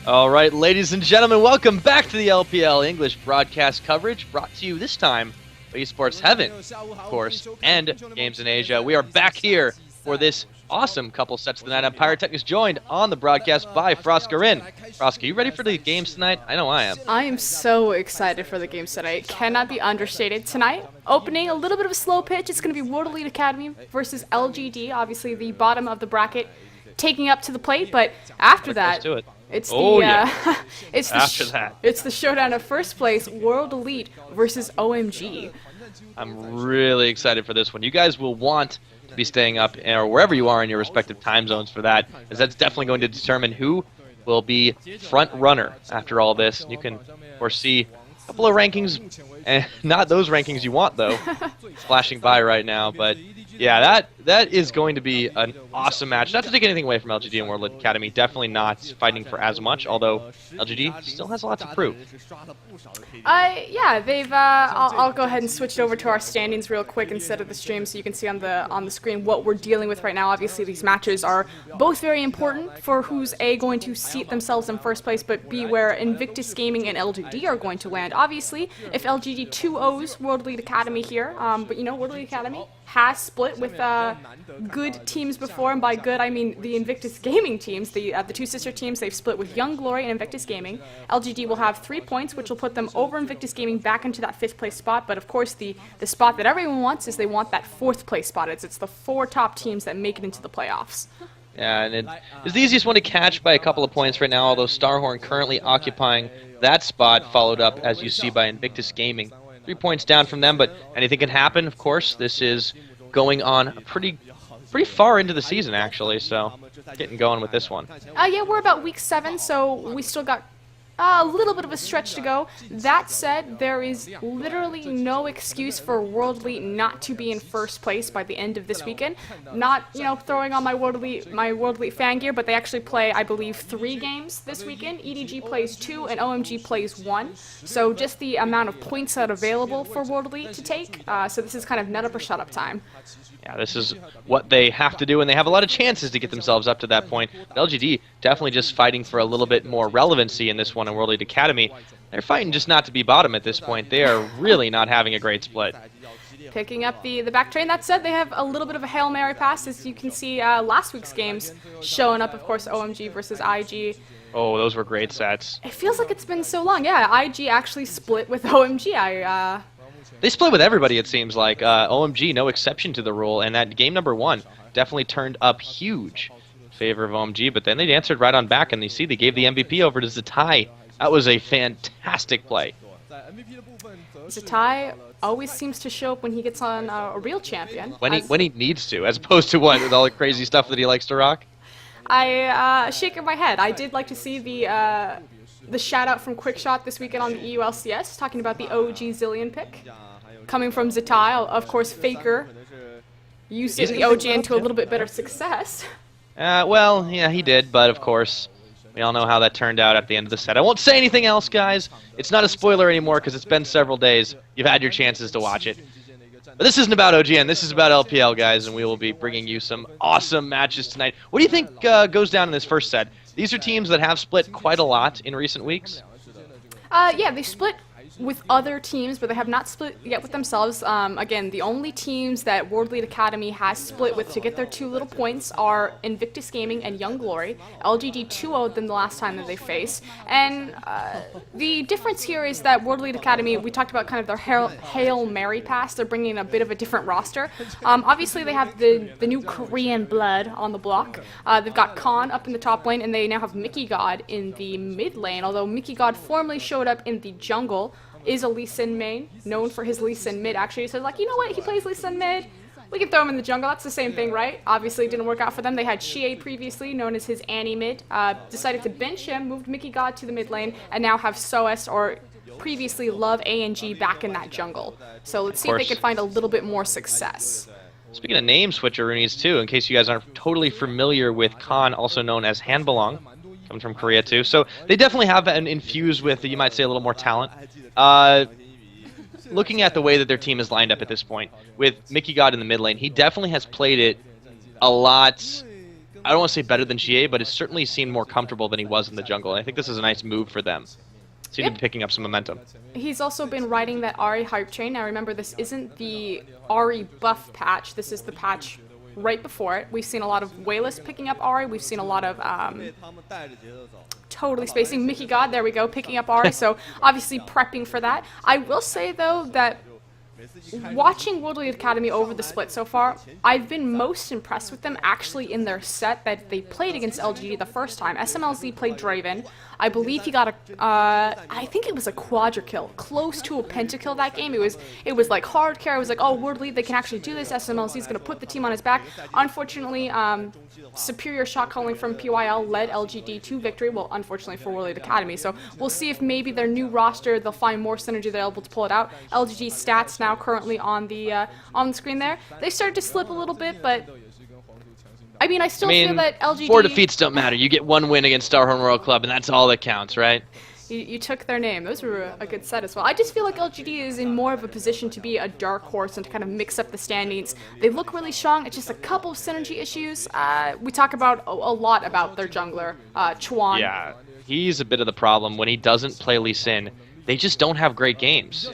All right, ladies and gentlemen, welcome back to the LPL English broadcast coverage, brought to you this time by Esports Heaven, of course, and Games in Asia. We are back here for this awesome couple sets tonight. I'm PiraTecnics, joined on the broadcast by Froskurinn. Frosk, are you ready for the games tonight? I know I am. I am so excited for the games tonight. It cannot be understated. Tonight, opening a little bit of a slow pitch. It's going to be World Elite Academy versus LGD, obviously the bottom of the bracket, taking up to the plate. But after that, it's it's the showdown of first place, World Elite versus OMG. I'm really excited for this one. You guys will want to be staying up, or wherever you are in your respective time zones for that, as that's definitely going to determine who will be front runner after all this. You can foresee a couple of rankings, and not those rankings you want though, flashing by right now. But yeah, that is going to be an awesome match. Not to take anything away from LGD and World Elite Academy, definitely not fighting for as much, although LGD still has a lot to prove. Yeah, they've. I'll go ahead and switch over to our standings real quick instead of the stream, so you can see on the screen what we're dealing with right now. Obviously, these matches are both very important for who's A, going to seat themselves in first place, but B, where Invictus Gaming and LGD are going to land. Obviously, if LGD 2-0s World Elite Academy here, but you know, World Elite Academy has split with good teams before, and by good I mean the Invictus Gaming teams, the two sister teams. They've split with Young Glory and Invictus Gaming. LGD will have 3 points, which will put them over Invictus Gaming back into that 5th place spot, but of course the spot that everyone wants is they want that 4th place spot. It's the 4 top teams that make it into the playoffs. Yeah, and it's the easiest one to catch by a couple of points right now, although Starhorn currently occupying that spot, followed up, as you see, by Invictus Gaming. 3 points down from them, but anything can happen, of course. This is going on pretty far into the season, actually, so getting going with this one. Yeah, we're about week 7, so we still got a little bit of a stretch to go. That said, there is literally no excuse for World Elite not to be in first place by the end of this weekend. Not, you know, throwing on my World Elite fan gear, but they actually play, I believe, 3 games this weekend. EDG plays 2 and OMG plays 1. So just the amount of points that are available for World Elite to take. So this is kind of nut up or shut up time. Yeah, this is what they have to do, and they have a lot of chances to get themselves up to that point. But LGD definitely just fighting for a little bit more relevancy in this one in World Elite Academy. They're fighting just not to be bottom at this point. They are really not having a great split. Picking up the back train. That said, they have a little bit of a Hail Mary pass, as you can see last week's games showing up, of course, OMG versus IG. Oh, those were great sets. It feels like it's been so long. Yeah, IG actually split with OMG. They split with everybody, it seems like. OMG, no exception to the rule, and that game number 1 definitely turned up huge in favor of OMG, but then they answered right on back, and you see they gave the MVP over to Zatai. That was a fantastic play. Zatai always seems to show up when he gets on a real champion. When he needs to, as opposed to what, with all the crazy stuff that he likes to rock? Shaking my head. I did like to see the shout out from Quickshot this weekend on the EULCS, talking about the OG Zillion pick. Coming from Zatai, of course, Faker used the OG into a little bit better success. Well, yeah, he did, but of course, we all know how that turned out at the end of the set. I won't say anything else, guys. It's not a spoiler anymore because it's been several days. You've had your chances to watch it. But this isn't about OGN, this is about LPL, guys, and we will be bringing you some awesome matches tonight. What do you think goes down in this first set? These are teams that have split quite a lot in recent weeks. Yeah, they split with other teams, but they have not split yet with themselves. Again, the only teams that World Elite Academy has split with to get their 2 little points are Invictus Gaming and Young Glory. LGD 2-0'd them the last time that they faced. And the difference here is that World Elite Academy, we talked about kind of their Hail Mary pass. They're bringing in a bit of a different roster. Obviously, they have the new Korean blood on the block. They've got Khan up in the top lane, and they now have Mickey God in the mid lane, although Mickey God formerly showed up in the jungle. Is a Lee Sin main, known for his Lee Sin mid, actually. So, like, you know what, he plays Lee Sin mid, we can throw him in the jungle. That's the same thing, right? Obviously, it didn't work out for them. They had Shie previously, known as his Annie mid. Decided to bench him, moved Mickey God to the mid lane, and now have Soas, or previously Love ANG, back in that jungle. So let's see if they can find a little bit more success. Speaking of name switcheroonies, too, in case you guys aren't totally familiar with Khan, also known as Hanbalong, comes from Korea, too. So they definitely have an infused with, you might say, a little more talent. Looking at the way that their team is lined up at this point, with Mickey God in the mid lane, he definitely has played it a lot I don't want to say better than GA, but it's certainly seemed more comfortable than he was in the jungle. And I think this is a nice move for them. Seem to be picking up some momentum. He's also been riding that Ahri hype train. Now remember, this isn't the Ahri buff patch. This is the patch right before it. We've seen a lot of Wayless picking up Ahri. We've seen a lot of totally spacing. Mickey God, there we go, picking up Ahri. So obviously prepping for that. I will say though that watching World Elite Academy over the split so far, I've been most impressed with them actually in their set that they played against LGD the first time. SMLZ played Draven. I believe he got a, I think it was a quadra kill, close to a pentakill that game. It was like hard carry. It was like, oh, World Elite, they can actually do this. SMLZ is going to put the team on his back. Unfortunately, superior shot calling from PYL led LGD to victory. Well, unfortunately for World Elite Academy. So we'll see if maybe their new roster, they'll find more synergy. They're able to pull it out. LGD stats now currently on the screen there. They started to slip a little bit, but I mean, I still feel that LGD... 4 defeats don't matter. You get 1 win against Starhorn World Club, and that's all that counts, right? You took their name. Those were a good set as well. I just feel like LGD is in more of a position to be a dark horse and to kind of mix up the standings. They look really strong. It's just a couple of synergy issues. We talk about a lot about their jungler, Chuan. Yeah, he's a bit of the problem. When he doesn't play Lee Sin, they just don't have great games.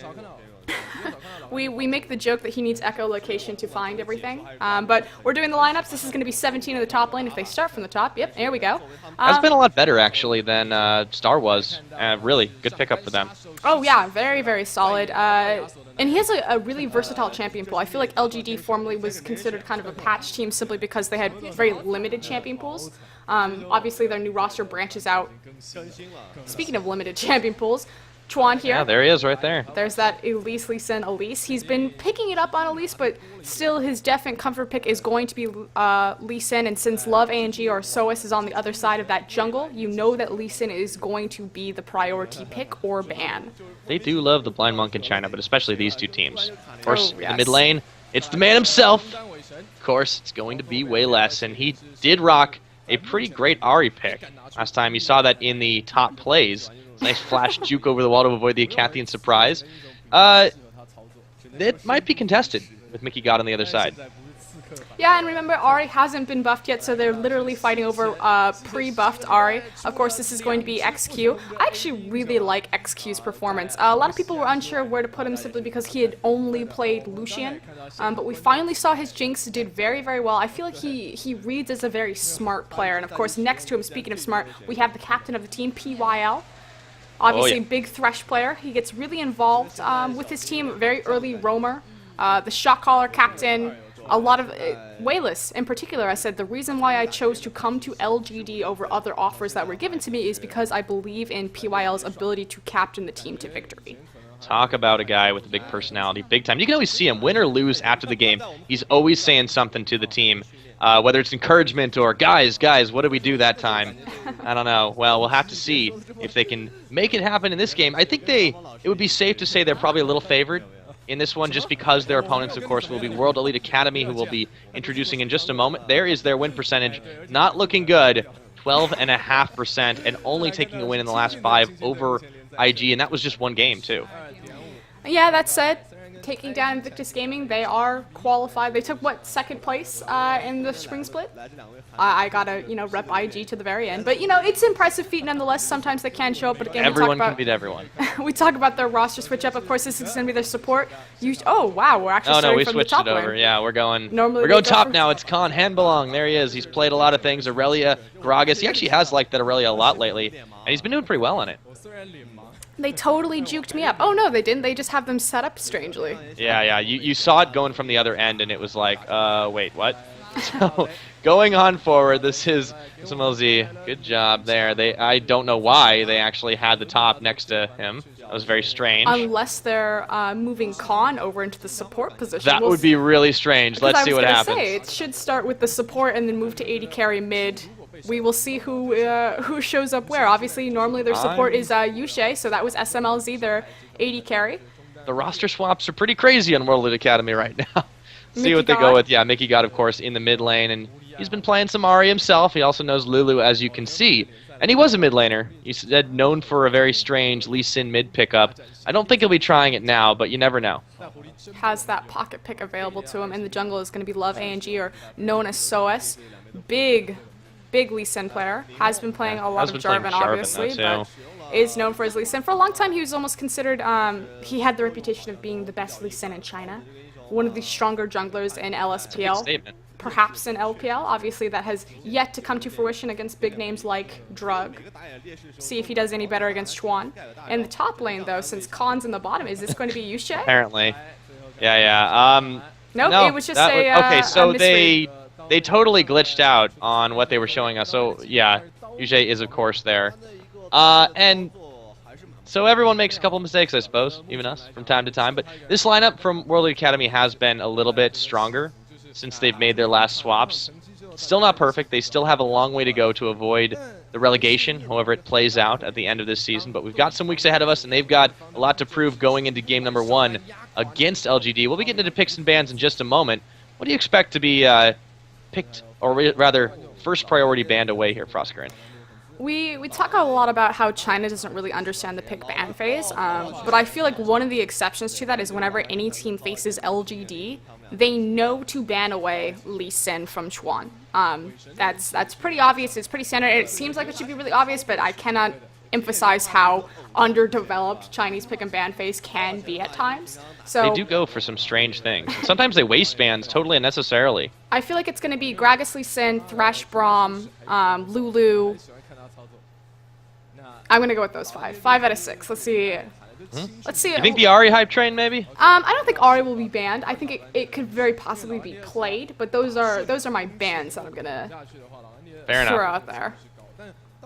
We make the joke that he needs echolocation to find everything, but we're doing the lineups. This is going to be 17 in the top lane if they start from the top. Yep, there we go. That's been a lot better, actually, than Star was. Really, good pickup for them. Oh, yeah, very, very solid. And he has a really versatile champion pool. I feel like LGD formerly was considered kind of a patch team simply because they had very limited champion pools. Obviously, their new roster branches out. Speaking of limited champion pools, Chuan here. Yeah, there he is right there. There's that Elise, Lee Sin, Elise. He's been picking it up on Elise, but still his definite comfort pick is going to be Lee Sin, and since Love ANG or SOS is on the other side of that jungle, you know that Lee Sin is going to be the priority pick or ban. They do love the Blind Monk in China, but especially these two teams. Of course, yes. The mid lane, it's the man himself. Of course, it's going to be Wayless, and he did rock a pretty great Ahri pick. Last time you saw that in the top plays. Nice flash juke over the wall to avoid the Acathian surprise. It might be contested with Mickey God on the other side. Yeah, and remember, Ahri hasn't been buffed yet, so they're literally fighting over pre-buffed Ahri. Of course, this is going to be XQ. I actually really like XQ's performance. A lot of people were unsure of where to put him simply because he had only played Lucian, but we finally saw his Jinx did very, very well. I feel like he reads as a very smart player, and of course, next to him, speaking of smart, we have the captain of the team, PYL. Obviously, big Thresh player. He gets really involved with his team, very early roamer. The shot caller captain, a lot of Wayless in particular. I said the reason why I chose to come to LGD over other offers that were given to me is because I believe in PYL's ability to captain the team to victory. Talk about a guy with a big personality, big time. You can always see him, win or lose after the game. He's always saying something to the team. Whether it's encouragement or, guys, what did we do that time? I don't know. Well, we'll have to see if they can make it happen in this game. I think it would be safe to say they're probably a little favored in this one just because their opponents, of course, will be World Elite Academy, who we'll be introducing in just a moment. There is their win percentage. Not looking good. 12.5% and only taking a win in the last 5 over IG, and that was just one game, too. Yeah, that said, taking down Invictus Gaming, they are qualified. They took, what, second place in the spring split? I gotta, rep IG to the very end. But, it's impressive feat nonetheless. Sometimes they can show up, but again, everyone can beat everyone. We talk about their roster switch up. Of course, this is going to be their support. Oh, wow, we're actually starting from the top lane. We switched it over. Yeah, we're going top now. It's Khan Hanbelong. There he is. He's played a lot of things. Aurelia, Gragas. He actually has liked that Aurelia a lot lately, and he's been doing pretty well on it. They totally juked me up. Oh, no, they didn't. They just have them set up strangely. Yeah. You saw it going from the other end, and it was like, wait, what? So, going on forward, this is SMLZ. Good job there. I don't know why they actually had the top next to him. That was very strange. Unless they're moving Khan over into the support position. That would be really strange. Let's see what happens. It should start with the support and then move to AD carry mid. We will see who shows up where. Obviously, normally their support is Yushe, so that was SMLZ, their AD carry. The roster swaps are pretty crazy on World Elite Academy right now. See what they go with. Yeah, Mickey God, of course, in the mid lane, and he's been playing some Ahri himself. He also knows Lulu, as you can see. And he was a mid laner. He said known for a very strange Lee Sin mid pickup. I don't think he'll be trying it now, but you never know. Has that pocket pick available to him, and the jungle is going to be Love ANG, or known as SOS. Big big Lee Sin player. Has been playing a lot of Jarvan, Jarvan, obviously, but is known for his Lee Sin. For a long time, he was almost considered, he had the reputation of being the best Lee Sin in China. One of the stronger junglers in LSPL. Perhaps in LPL. Obviously, that has yet to come to fruition against big names like Drug. See if he does any better against Chuan. In the top lane, though, since Khan's in the bottom, is this going to be Yushe? Apparently. Yeah. Nope, no, it was just a okay, so they they totally glitched out on what they were showing us. So, yeah, Yushe is, of course, there. And so everyone makes a couple mistakes, I suppose, even us, from time to time. But this lineup from World League Academy has been a little bit stronger since they've made their last swaps. Still not perfect. They still have a long way to go to avoid the relegation, however it plays out at the end of this season. But we've got some weeks ahead of us, and they've got a lot to prove going into game number 1 against LGD. We'll be getting into picks and bans in just a moment. What do you expect to be picked, or rather, first priority banned away here, Froskurinn? We talk a lot about how China doesn't really understand the pick-ban phase, but I feel like one of the exceptions to that is whenever any team faces LGD, they know to ban away Lee Sin from Chuan. That's pretty obvious, it's pretty standard, it seems like it should be really obvious, but I cannot emphasize how underdeveloped Chinese pick-and-ban phase can be at times. So they do go for some strange things. Sometimes they waste bans totally unnecessarily. I feel like it's going to be Gragas Lee Sin, Thresh Braum, Lulu. I'm going to go with those 5. 5 out of 6. Let's see. Let's see. You think the Ahri hype train, maybe? I don't think Ahri will be banned. I think it could very possibly be played, but those are my bans that I'm going to throw out there.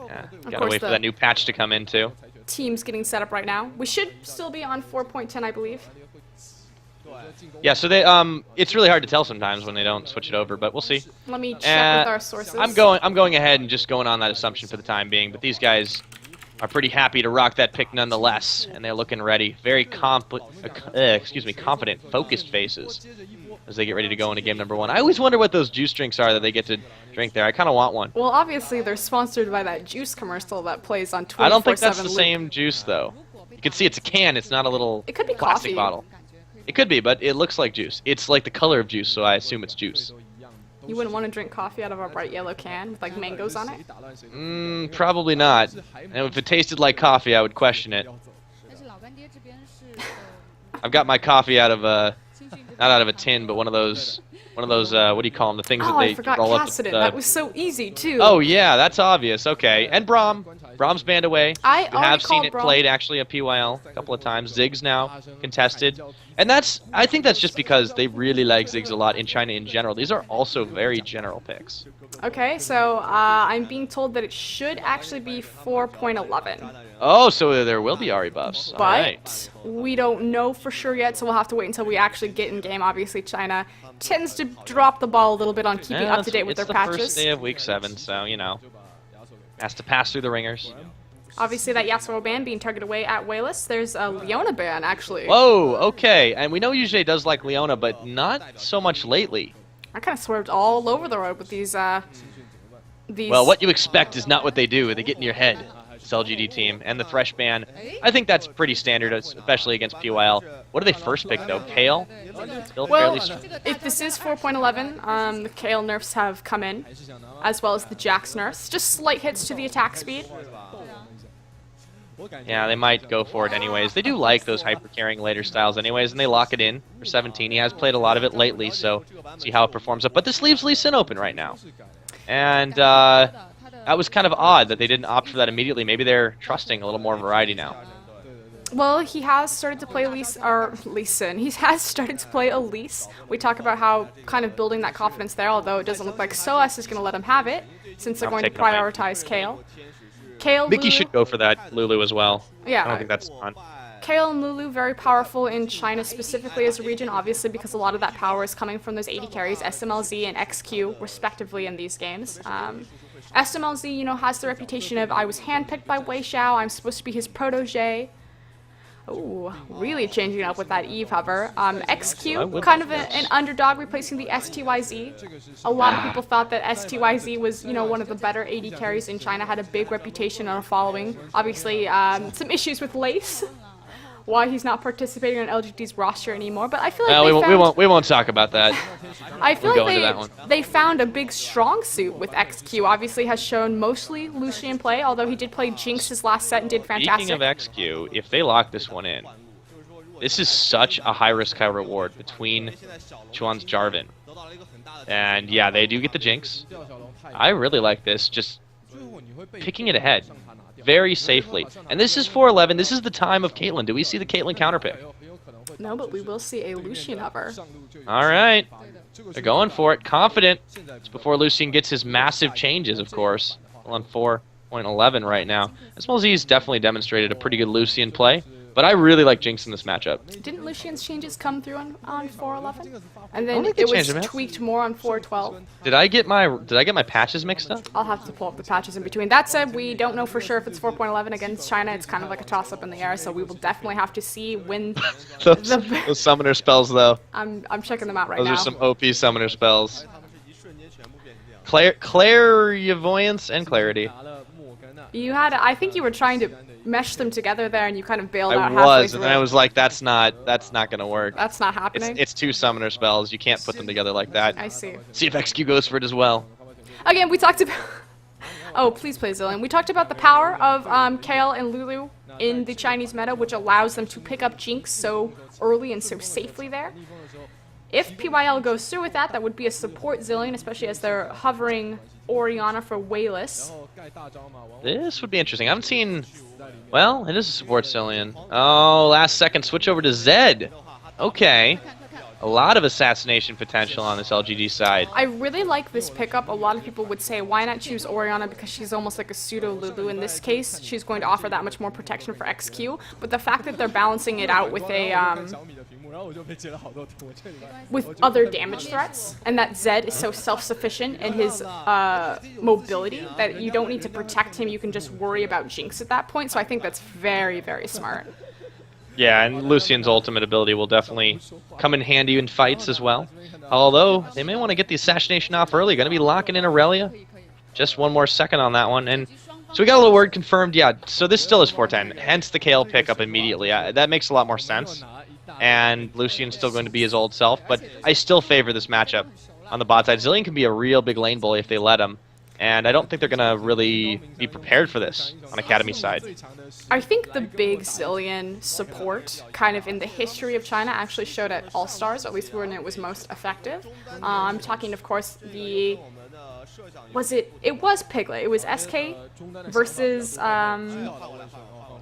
Yeah, gotta wait for that new patch to come in, too. Team's getting set up right now. We should still be on 4.10, I believe. Yeah, so they it's really hard to tell sometimes when they don't switch it over, but we'll see. Let me check with our sources. I'm going ahead and just going on that assumption for the time being, but these guys are pretty happy to rock that pick nonetheless, and they're looking ready. Very confident, focused faces as they get ready to go into game number 1. I always wonder what those juice drinks are that they get to drink there. I kind of want one. Well, obviously they're sponsored by that juice commercial that plays on 24/7. I don't think that's the same juice, though. You can see it's a can. It's not a little it could be plastic coffee. Bottle. It could be, but it looks like juice. It's like the color of juice, so I assume it's juice. You wouldn't want to drink coffee out of a bright yellow can with like mangoes on it? Probably not. And if it tasted like coffee, I would question it. I've got my coffee out of a, not out of a tin, but one of those, what do you call them? The things that they roll up. That was so easy too. Oh yeah, that's obvious. Okay, and Brahm's banned away. I have seen it Braum played actually at PYL a couple of times. Ziggs now contested, and I think that's just because they really like Ziggs a lot in China in general. These are also very general picks. Okay, so I'm being told that it should actually be 4.11. Oh, so there will be Ahri buffs. But all right. We don't know for sure yet, so we'll have to wait until we actually get in game. Obviously, China tends to drop the ball a little bit on keeping up to date with their patches. It's the first day of week 7, so you know, has to pass through the ringers. Obviously, that Yasuo ban being targeted away at Wayless. There's a Leona ban, actually. Whoa, okay. And we know Yushe does like Leona, but not so much lately. I kind of swerved all over the road with these. Well, what you expect is not what they do. They get in your head. This LGD team. And the Thresh ban, I think that's pretty standard, especially against PYL. What do they first pick, though? Kale? Still fairly strong. If this is 4.11, the Kale nerfs have come in, as well as the Jax nerfs. Just slight hits to the attack speed. Yeah, they might go for it anyways. They do like those hyper-carrying later styles anyways, and they lock it in for 17. He has played a lot of it lately, so see how it performs up. But this leaves Lee Sin open right now. And that was kind of odd that they didn't opt for that immediately. Maybe they're trusting a little more variety now. Well, he has started to play Lee Sin. He has started to play Elise. We talk about how kind of building that confidence there, although it doesn't look like SOAS is going to let him have it, since they're going to prioritize Kale. Mickey should go for that Lulu as well. Yeah. I don't think that's fun. Kale and Lulu very powerful in China specifically as a region, obviously because a lot of that power is coming from those 80 carries, SMLZ and XQ, respectively, in these games. SMLZ, you know, has the reputation of I was handpicked by Wei Xiao, I'm supposed to be his protege. Ooh, really changing it up with that Eve hover. XQ, kind of an underdog replacing the STYZ. A lot of people thought that STYZ was, you know, one of the better AD carries in China, had a big reputation and a following. Obviously, some issues with Lace. why he's not participating on LGD's roster anymore. But I feel like we won't talk about that. I feel like they found a big strong suit with XQ. Obviously has shown mostly Lucian play, although he did play Jinx his last set and did fantastic. Speaking of XQ, if they lock this one in, this is such a high risk, high reward between Chuan's Jarvan. And yeah, they do get the Jinx. I really like this, just picking it ahead very safely. And this is 4-11. This is the time of Caitlyn. Do we see the Caitlyn counterpick? No, but we will see a Lucian hover. All right. They're going for it. Confident. It's before Lucian gets his massive changes, of course. On 4.11 right now. SMLZ's definitely demonstrated a pretty good Lucian play. But I really like Jinx in this matchup. Didn't Lucian's changes come through on 4.11? And then it was tweaked more on 4.12. Did I get my patches mixed up? I'll have to pull up the patches in between. That said, we don't know for sure if it's 4.11 against China. It's kind of like a toss-up in the air, so we will definitely have to see when those summoner spells, though. I'm checking them out right now. Those are some OP summoner spells. Clairvoyance and clarity. You had, I think you were trying to mesh them together there, and you kind of bailed out halfway through. And I was like, that's not gonna work. That's not happening. It's two summoner spells. You can't put them together like that. I see. See if XQ goes for it as well. Again, we talked about. Oh, please play Zilean. We talked about the power of Kayle and Lulu in the Chinese meta, which allows them to pick up Jinx so early and so safely there. If PYL goes through with that, that would be a support Zilean, especially as they're hovering Orianna for Wayless. This would be interesting. I haven't seen... Well, it is a support Zilean. Oh, last second switch over to Zed. Okay. A lot of assassination potential on this LGD side. I really like this pickup. A lot of people would say, why not choose Orianna, because she's almost like a pseudo Lulu. In this case, she's going to offer that much more protection for XQ. But the fact that they're balancing it out with a with other damage threats, and that Zed is so self-sufficient in his mobility that you don't need to protect him, you can just worry about Jinx at that point, so I think that's very, very smart. Yeah, and Lucian's ultimate ability will definitely come in handy in fights as well. Although, they may want to get the assassination off early. Going to be locking in Aurelia. Just one more second on that one. And so we got a little word confirmed. Yeah, so this still is 410, hence the Kayle pickup immediately. That makes a lot more sense. And Lucian's still going to be his old self, but I still favor this matchup on the bot side. Zilean can be a real big lane bully if they let him. And I don't think they're going to really be prepared for this on Academy side. I think the big Zilean support kind of in the history of China actually showed at All-Stars, or at least when it was most effective. I'm talking, of course, it was Piglet. It was SK versus... You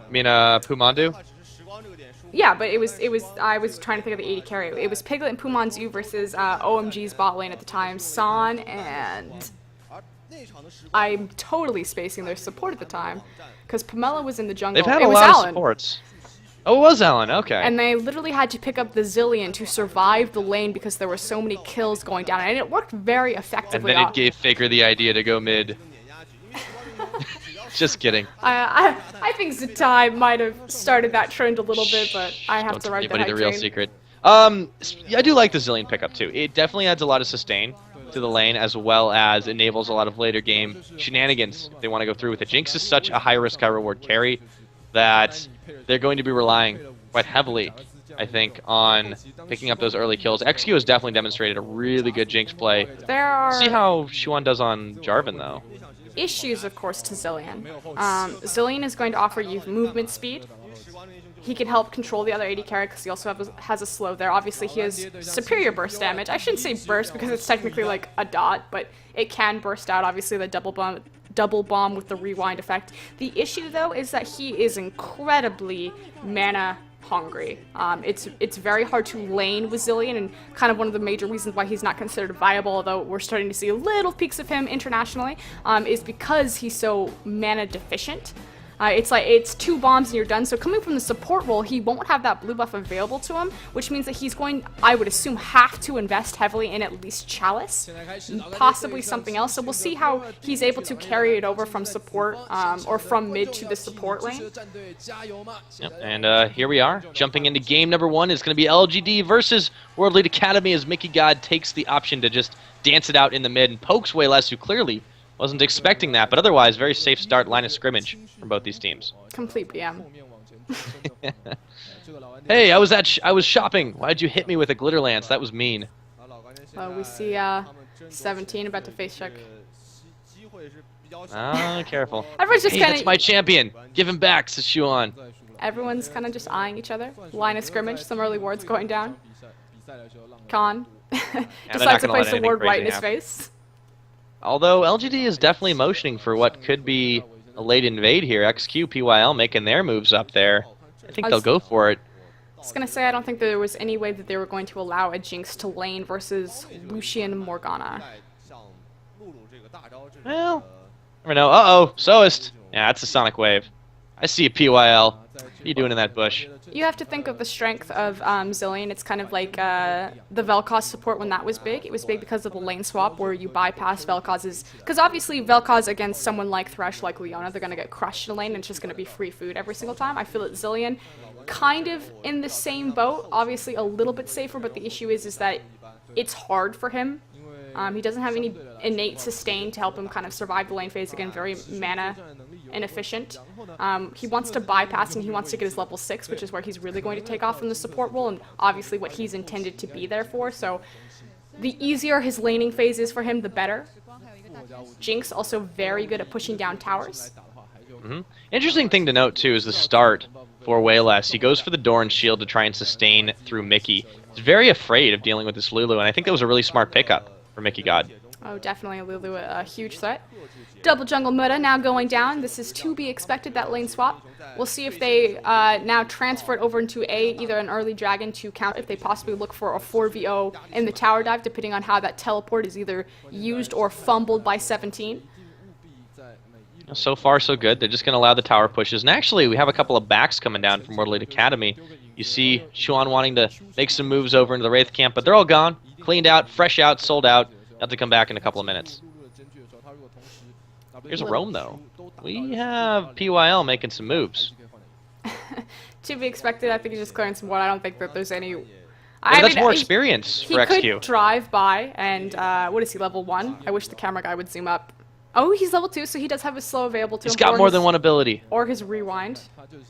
mean Pumandu? Yeah, but it was I was trying to think of the 80 carry. It was Piglet and Pumanzu versus OMG's bot lane at the time, San and... I'm totally spacing their support at the time, because Pamela was in the jungle. They've had a lot of supports. Oh, it was Alan, okay. And they literally had to pick up the Zilean to survive the lane because there were so many kills going down, and it worked very effectively. And then it gave Faker the idea to go mid. Just kidding. I think Zatai might have started that trend a little bit, but I have to write that. Anybody the real secret. I do like the Zilean pickup too. It definitely adds a lot of sustain to the lane, as well as enables a lot of later game shenanigans if they want to go through with it. Jinx is such a high risk, high reward carry that they're going to be relying quite heavily, I think, on picking up those early kills. XQ has definitely demonstrated a really good Jinx play. There are... See how Xuan does on Jarvan, though. Issues, of course, to Zilean. Zilean is going to offer you movement speed. He can help control the other AD carry because he also has a slow there. Obviously, he has superior burst damage. I shouldn't say burst because it's technically like a dot, but it can burst out. Obviously, the double bomb with the rewind effect. The issue, though, is that he is incredibly mana hungry. It's very hard to lane with Zilean, and kind of one of the major reasons why he's not considered viable, although we're starting to see little peaks of him internationally, is because he's so mana deficient. It's 2 bombs and you're done. So coming from the support role, he won't have that blue buff available to him, which means that he's going, I would assume, have to invest heavily in at least Chalice, possibly something else. So we'll see how he's able to carry it over from support or from mid to the support lane. Yep, and here we are, jumping into game number 1. It's going to be LGD versus World League Academy as Mickey God takes the option to just dance it out in the mid and pokes Wayless, who clearly Wasn't expecting that, but otherwise, very safe start, line of scrimmage from both these teams. Complete BM. Hey, I was shopping. Why'd you hit me with a glitter lance? That was mean. We see 17 about to face check. Ah, careful. Everyone's just hey, kind of. that's my champion. Give him back, says Shuan. Everyone's kind of just eyeing each other. Line of scrimmage. Some early wards going down. Khan decides to place a ward right in his face. Although LGD is definitely motioning for what could be a late invade here. XQ, PYL making their moves up there. I think they'll go for it. I was going to say, I don't think there was any way that they were going to allow a Jinx to lane versus Lucian Morgana. Well, never know. Uh-oh, Soist. Yeah, that's a Sonic Wave. I see a PYL. What are you doing in that bush? You have to think of the strength of Zilean. It's kind of like the Vel'Koz support when that was big. It was big because of the lane swap where you bypass Vel'Koz's... Because obviously Vel'Koz against someone like Thresh, like Leona, they're going to get crushed in a lane and it's just going to be free food every single time. I feel that Zilean kind of in the same boat. Obviously a little bit safer, but the issue is that it's hard for him. He doesn't have any innate sustain to help him kind of survive the lane phase. Again, very mana inefficient. He wants to bypass and he wants to get his level 6, which is where he's really going to take off from the support role and obviously what he's intended to be there for. So the easier his laning phase is for him, the better. Jinx also very good at pushing down towers. Interesting thing to note too is the start for Wayless. He goes for the Doran Shield to try and sustain through Mickey. He's very afraid of dealing with this Lulu, and I think that was a really smart pickup for Mickey God. Oh, definitely Lulu a huge threat. Double jungle meta now going down. This is to be expected, that lane swap. We'll see if they now transfer it over into either an early dragon to counter, if they possibly look for a 4v0 in the tower dive, depending on how that teleport is either used or fumbled by 17. So far, so good. They're just going to allow the tower pushes. And actually, we have a couple of backs coming down from World Elite Academy. You see Shuan wanting to make some moves over into the Wraith camp, but they're all gone. Cleaned out, fresh out, sold out. Have to come back in a couple of minutes. Here's a roam, though. We have PYL making some moves. To be expected, I think he's just clearing some wood. I don't think that there's any... That's more experience for XQ. He could drive by, and what is he, level 1? I wish the camera guy would zoom up. Oh, he's level 2, so he does have his slow available to him. He's got more than one ability. Or his rewind.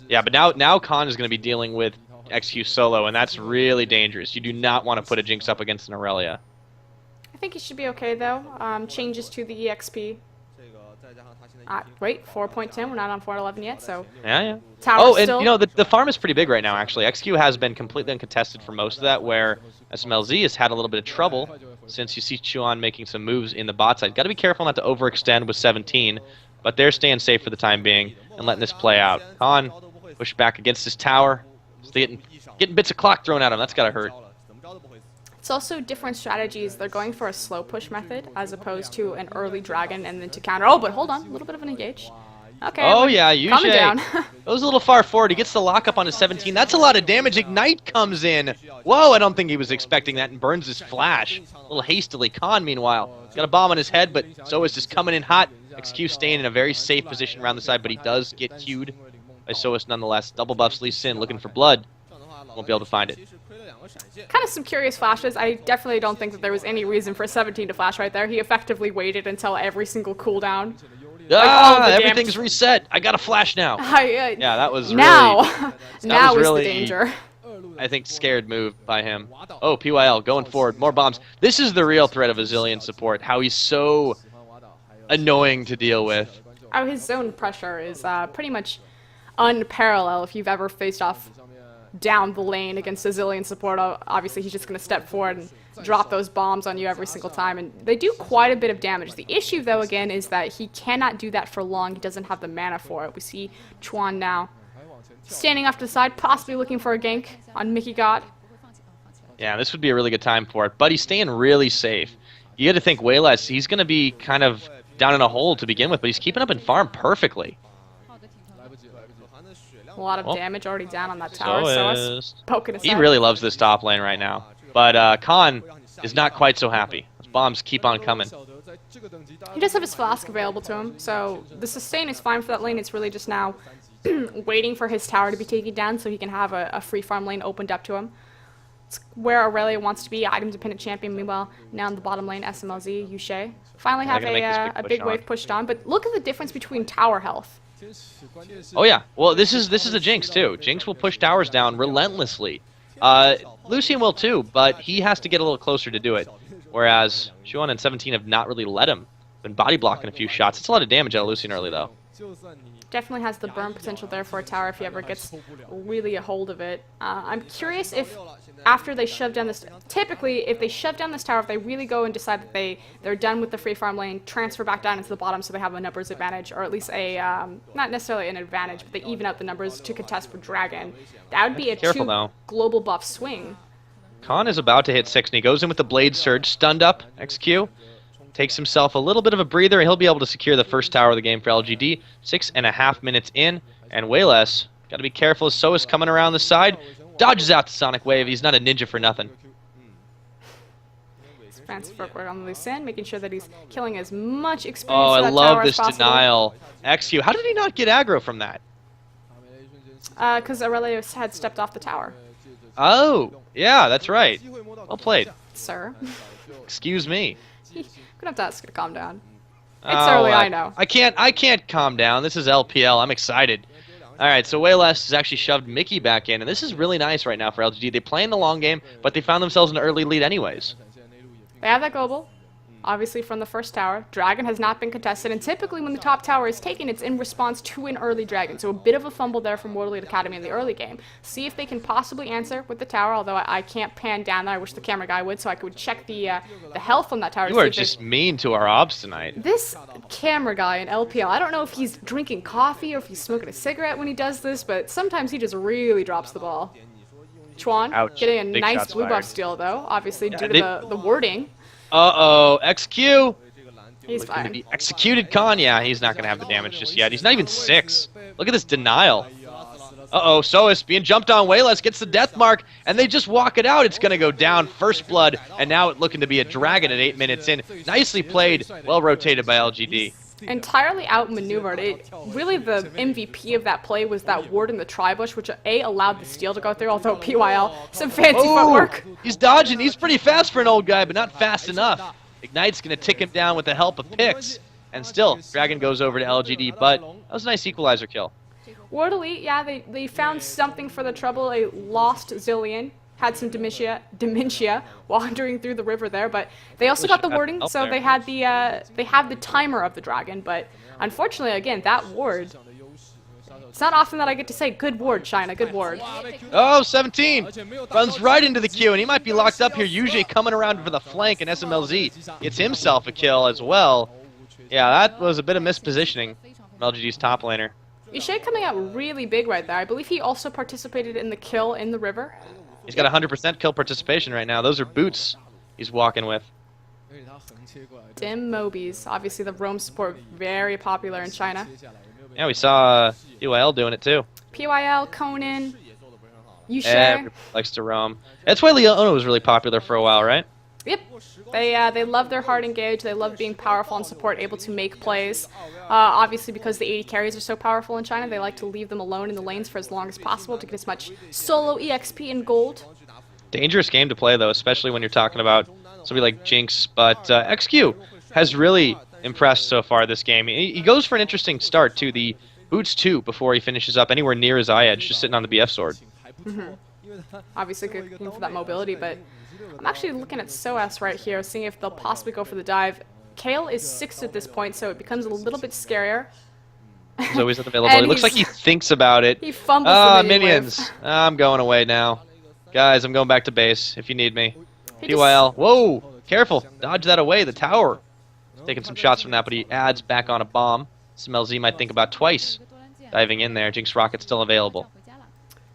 Yeah, but now Khan is going to be dealing with XQ solo, and that's really dangerous. You do not want to put a Jinx up against an Aurelia. I think he should be okay, though. Changes to the EXP. Wait, 4.10. We're not on 4.11 yet, so... Yeah. Tower and still... you know, the farm is pretty big right now, actually. XQ has been completely uncontested for most of that, where SMLZ has had a little bit of trouble since you see Chuan making some moves in the bot side. Got to be careful not to overextend with 17, but they're staying safe for the time being and letting this play out. Khan pushed back against his tower. He's getting bits of clock thrown at him. That's got to hurt. It's also different strategies. They're going for a slow push method as opposed to an early dragon and then to counter. Oh, but hold on. A little bit of an engage. Okay. Oh, yeah. Usually down. Goes a little far forward. He gets the lockup on his 17. That's a lot of damage. Ignite comes in. Whoa, I don't think he was expecting that and burns his flash. A little hastily. Khan, meanwhile, got a bomb on his head, but Soist just coming in hot. XQ staying in a very safe position around the side, but he does get queued by Soist nonetheless. Double buffs Lee Sin looking for blood. Won't be able to find it. Kind of some curious flashes. I definitely don't think that there was any reason for 17 to flash right there. He effectively waited until every single cooldown. Everything's reset. I got a flash now. Yeah, that was now. Really... now is the danger. I think scared move by him. Oh, PYL going forward. More bombs. This is the real threat of Zilean support. How he's so annoying to deal with. Oh, his zone pressure is pretty much unparalleled if you've ever faced off down the lane against a Zilean support. Obviously, he's just going to step forward and drop those bombs on you every single time, and they do quite a bit of damage. The issue, though, again, is that he cannot do that for long. He doesn't have the mana for it. We see Chuan now standing off to the side, possibly looking for a gank on Mickey God. Yeah, this would be a really good time for it, but he's staying really safe. You got to think Wayless, he's going to be kind of down in a hole to begin with, but he's keeping up in farm perfectly. A lot of damage already down on that tower, so poking he really loves this top lane right now. But Khan is not quite so happy. Those bombs keep on coming. He does have his flask available to him, so the sustain is fine for that lane. It's really just now waiting for his tower to be taken down so he can have a free farm lane opened up to him. It's where Aurelia wants to be, item-dependent champion. Meanwhile, now in the bottom lane, SMLZ, Yushe. Finally have a big wave pushed on, but look at the difference between tower health. Oh yeah, well this is a Jinx too. Jinx will push towers down relentlessly. Lucian will too, but he has to get a little closer to do it. Whereas Shuan and 17 have not really let him. Been body blocking a few shots. It's a lot of damage out of Lucian early though. Definitely has the burn potential there for a tower if he ever gets really a hold of it. I'm curious if after they shove down this, typically if they shove down this tower, if they really go and decide that they're done with the free farm lane, transfer back down into the bottom so they have a numbers advantage, or at least a, not necessarily an advantage, but they even out the numbers to contest for Dragon. That would be a two global buff swing. Khan is about to hit 6 and he goes in with the Blade Surge, stunned up, XQ. Takes himself a little bit of a breather, and he'll be able to secure the first tower of the game for LGD. 6.5 minutes in, and Wayless, got to be careful as Soas coming around the side. Dodges out the Sonic Wave. He's not a ninja for nothing. Fancy footwork on Lucian, making sure that he's killing as much experience Oh, I love this denial. XQ. How did he not get aggro from that? Because Aurelia had stepped off the tower. Oh, yeah, that's right. Well played. Sir. Excuse me. Gonna have to ask you to calm down. It's early, I know. I can't calm down. This is LPL. I'm excited. All right, so Wayless has actually shoved Mickey back in, and this is really nice right now for LGD. They play in the long game, but they found themselves in an early lead anyways. They have that global, obviously from the first tower. Dragon has not been contested, and typically when the top tower is taken, it's in response to an early Dragon. So a bit of a fumble there from World Elite Academy in the early game. See if they can possibly answer with the tower, although I can't pan down there. I wish the camera guy would, so I could check the health on that tower. You are just mean to our obs tonight. This camera guy in LPL, I don't know if he's drinking coffee or if he's smoking a cigarette when he does this, but sometimes he just really drops the ball. Chuan getting a nice blue buff steal, though, obviously due to the wording. Uh-oh, XQ. He's fine. Be executed Khan. Yeah, he's not going to have the damage just yet. He's not even 6. Look at this denial. Uh-oh, Soas being jumped on. Wayless gets the death mark, and they just walk it out. It's going to go down. First blood, and now it's looking to be a Dragon at 8 minutes in. Nicely played. Well rotated by LGD. Entirely outmaneuvered. Really, the MVP of that play was that ward in the tri-bush, which allowed the steal to go through, although PYL, some fancy footwork. He's dodging. He's pretty fast for an old guy, but not fast enough. Ignite's going to tick him down with the help of Pix. And still, Dragon goes over to LGD, but that was a nice equalizer kill. World Elite, yeah, they found something for the trouble. A lost Zillion. Had some dementia wandering through the river there, but they also got the warding, so they had they have the timer of the Dragon, but unfortunately, again, that ward, it's not often that I get to say, good ward, China, good ward. Oh, 17 runs right into the queue, and he might be locked up here, usually coming around for the flank, and SMLZ gets himself a kill as well. Yeah, that was a bit of mispositioning from LGD's top laner. Ishe coming out really big right there. I believe he also participated in the kill in the river. He's got 100% kill participation right now. Those are boots he's walking with. Dim Mobies. Obviously, the roam support very popular in China. Yeah, we saw PYL doing it too. PYL, Conan, Yushe. Everybody likes to roam. That's why Leona was really popular for a while, right? Yep. They love their hard engage. They love being powerful and support, able to make plays. Obviously, because the 80 carries are so powerful in China, they like to leave them alone in the lanes for as long as possible to get as much solo EXP and gold. Dangerous game to play, though, especially when you're talking about somebody like Jinx. But XQ has really impressed so far this game. He goes for an interesting start, too. The boots 2 before he finishes up anywhere near his eye edge, just sitting on the BF sword. Obviously, good for that mobility, but I'm actually looking at SOAS right here, seeing if they'll possibly go for the dive. Kale is 6th at this point, so it becomes a little bit scarier. He's always available. It looks like he thinks about it. He fumbles minions. I'm going away now. Guys, I'm going back to base if you need me. PYL. Whoa! Careful. Dodge that away. The tower. Taking some shots from that, but he adds back on a bomb. SMLZ might think about twice diving in there. Jinx Rocket's still available.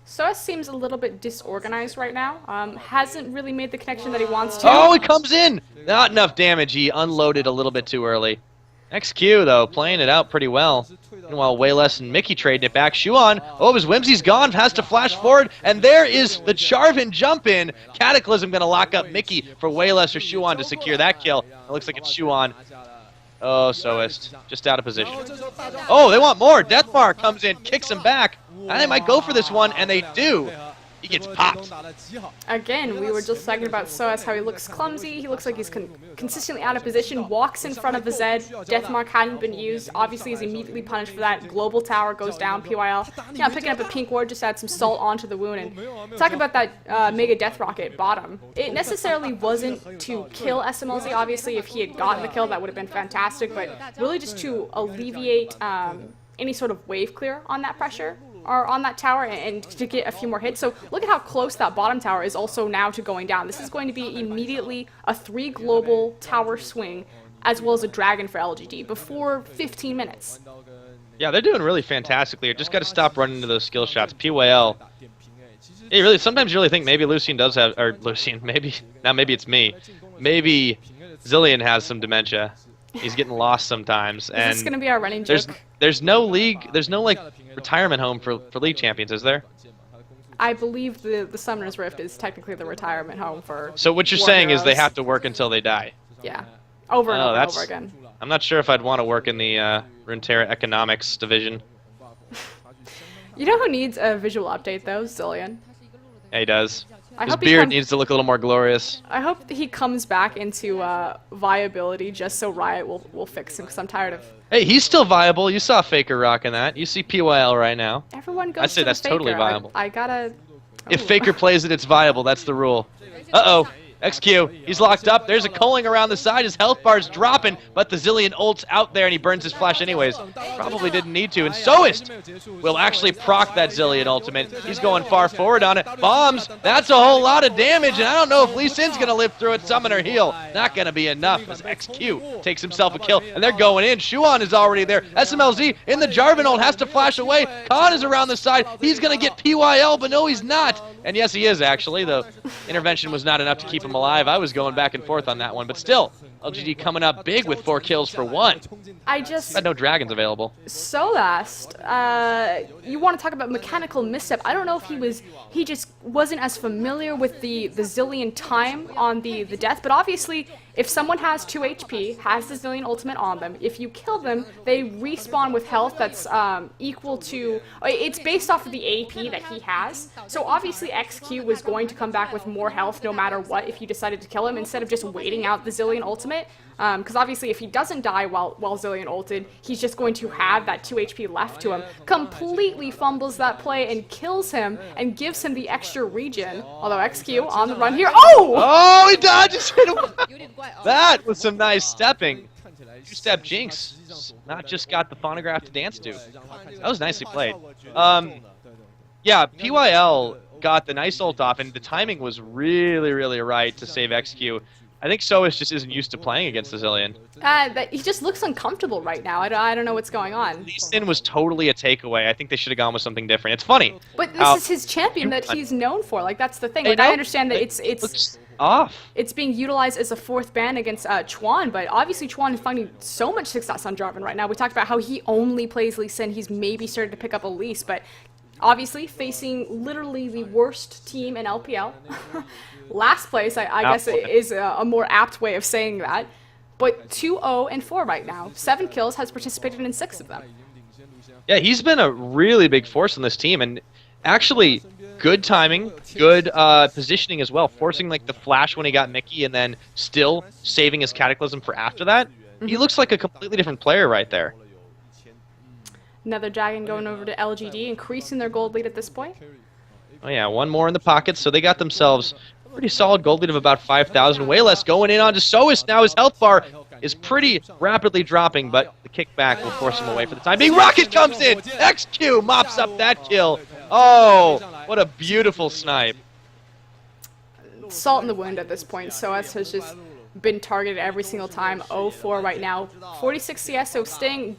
SOAS seems a little bit disorganized right now. Hasn't really made the connection that he wants to. Oh, he comes in! Not enough damage. He unloaded a little bit too early. XQ, though, playing it out pretty well. Meanwhile, Wayless and Mickey trading it back. Shuan, oh, his Whimsy's gone, has to flash forward, and there is the Charvin jump in. Cataclysm going to lock up Mickey for Wayless or Shuan to secure that kill. It looks like it's Shuan. Oh, Soist, just out of position. Oh, they want more. Deathmark comes in, kicks him back. And they might go for this one, and they do. He gets popped. Again, we were just talking about Soas, how he looks clumsy, he looks like he's consistently out of position, walks in front of the Zed, Deathmark hadn't been used, obviously he's immediately punished for that, global tower goes down, PYL, yeah, picking up a pink ward, just add some salt onto the wound, and talk about that Mega Death Rocket bottom. It necessarily wasn't to kill SMLZ, obviously if he had gotten the kill that would have been fantastic, but really just to alleviate any sort of wave clear on that pressure, or on that tower, and to get a few more hits. So look at how close that bottom tower is also now to going down. This is going to be immediately a 3 global tower swing, as well as a dragon for LGD, before 15 minutes. Yeah, they're doing really fantastically. You just got to stop running into those skill shots. PYL. Hey, really, sometimes you really think maybe Lucian does have, or Lucian, maybe it's me. Maybe Zilean has some dementia. He's getting lost sometimes. And is this going to be our running joke? There's no league, there's no like retirement home for league champions, is there? I believe the Summoner's Rift is technically the retirement home for So what you're saying is they have to work until they die? Yeah. Over and over again. I'm not sure if I'd want to work in the Runeterra economics division. You know who needs a visual update though? Zilean. Yeah, he does. His beard needs to look a little more glorious. I hope that he comes back into viability just so Riot will fix him, because I'm tired of... Hey, he's still viable. You saw Faker rocking that. You see PYL right now. Everyone goes I'd say to that's the Faker. totally viable. I gotta... If Faker plays it, it's viable. That's the rule. Uh-oh. XQ, he's locked up. There's a culling around the side. His health bar's dropping, but the Zilean ult's out there, and he burns his flash anyways. Probably didn't need to. And Soist will actually proc that Zilean ultimate. He's going far forward on it. Bombs, that's a whole lot of damage, and I don't know if Lee Sin's going to live through it. Summoner heal, not going to be enough as XQ takes himself a kill, and they're going in. Shuan is already there. SMLZ in the Jarvan ult has to flash away. Khan is around the side. He's going to get PYL, but no, he's not. And yes, he is, actually. The intervention was not enough to keep him alive. I was going back and forth on that one, but still, LGD coming up big with 4 kills for 1. I just... had no dragons available. So last, you want to talk about mechanical misstep. I don't know if he just wasn't as familiar with the Zilean time on the death, but obviously, if someone has 2 HP, has the Zilean ultimate on them, if you kill them, they respawn with health that's equal to... It's based off of the AP that he has, so obviously XQ was going to come back with more health no matter what if you decided to kill him, instead of just waiting out the Zilean ultimate. Because obviously if he doesn't die while Zilean ulted, he's just going to have that 2 HP left to him. Completely fumbles that play and kills him and gives him the extra regen. Although XQ on the run here. Oh! Oh, he dodges it. That was some nice stepping. 2-step Jinx. Not just got the phonograph to dance to. That was nicely played. Yeah, PYL got the nice ult off, and the timing was really, really right to save XQ. I think Soas just isn't used to playing against the Zilean. He just looks uncomfortable right now. I don't know what's going on. Lee Sin was totally a takeaway. I think they should have gone with something different. It's funny. But this is his champion that he's known for. Like, that's the thing. Like, I understand that it's off. It's being utilized as a 4th ban against Chuan, but obviously Chuan is finding so much success on Jarvan right now. We talked about how he only plays Lee Sin. He's maybe started to pick up Elise, but obviously facing literally the worst team in LPL. Last place, I guess, is a more apt way of saying that. But 2-0-4 right now. 7 kills, has participated in 6 of them. Yeah, he's been a really big force on this team, and actually good timing, good positioning as well, forcing like the flash when he got Mickey, and then still saving his Cataclysm for after that. He looks like a completely different player right there. Another dragon going over to LGD, increasing their gold lead at this point. Oh yeah, 1 more in the pocket, so they got themselves a pretty solid gold lead of about 5,000. Way less going in onto Soas. Now his health bar is pretty rapidly dropping, but the kickback will force him away for the time being. Rocket comes in! XQ mops up that kill. Oh, what a beautiful snipe. Salt in the wound at this point. Soas has just been targeted every single time. 0-4 right now. 46 CS, so staying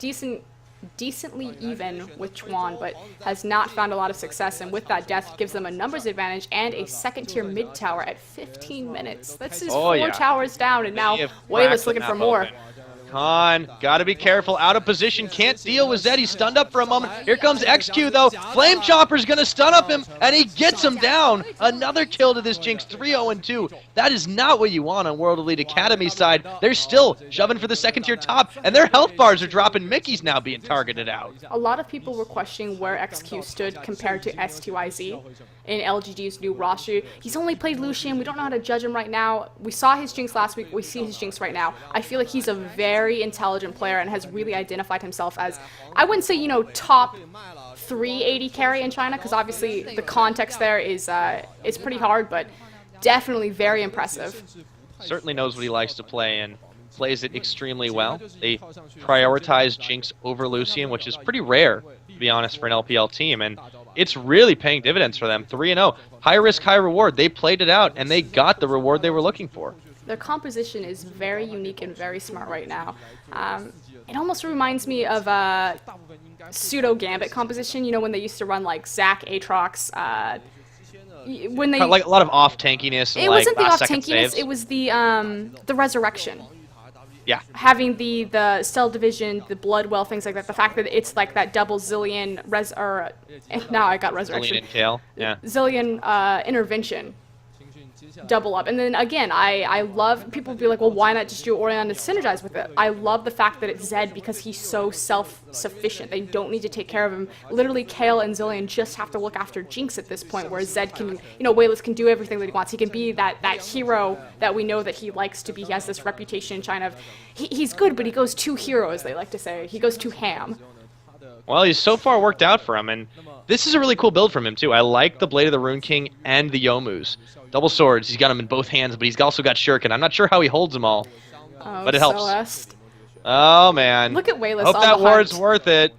decently even with Chuan, but has not found a lot of success, and with that death gives them a numbers advantage and a 2nd-tier mid tower at 15 minutes. That's just 4 towers down, and now Wayless looking for more. Khan, gotta be careful. Out of position, can't deal with Zed. He's stunned up for a moment. Here comes XQ, though. Flame Chopper's gonna stun up him, and he gets him down. Another kill to this Jinx, 3-0-2. That is not what you want on World Elite Academy side. They're still shoving for the second-tier top, and their health bars are dropping. Mickey's now being targeted out. A lot of people were questioning where XQ stood compared to STYZ in LGD's new roster. He's only played Lucian. We don't know how to judge him right now. We saw his Jinx last week. We see his Jinx right now. I feel like he's a very intelligent player and has really identified himself as, I wouldn't say, you know, top 380 carry in China, because obviously the context there is pretty hard, but definitely very impressive. Certainly knows what he likes to play and plays it extremely well. They prioritize Jinx over Lucian, which is pretty rare, to be honest, for an LPL team, and it's really paying dividends for them. 3-0. High risk, high reward. They played it out, and they got the reward they were looking for. Their composition is very unique and very smart right now. It almost reminds me of a pseudo-Gambit composition, you know, when they used to run like Zac, Aatrox, when they... Like a lot of off-tankiness and it wasn't the last-second off-tankiness, saves. it was the Resurrection. Yeah. Having the Cell Division, the Bloodwell, things like that. The fact that it's like that double Zillion now I got Resurrection. Zillion tail, yeah. Zillion Intervention. Double up. And then again, I love, people be like, well, why not just do Orion to synergize with it? I love the fact that it's Zed because he's so self-sufficient. They don't need to take care of him. Literally, Kale and Zillion just have to look after Jinx at this point, where Zed can, you know, Wayless can do everything that he wants. He can be that hero that we know that he likes to be. He has this reputation in China of, he's good, but he goes too hero, as they like to say. He goes too ham. Well, he's so far worked out for him, and this is a really cool build from him, too. I like the Blade of the Rune King and the Yomus. Double swords, he's got them in both hands, but he's also got Shuriken. I'm not sure how he holds them all, but it helps. Celeste. Oh, man. Look at Wayless Hope on that the ward's hunt. worth it.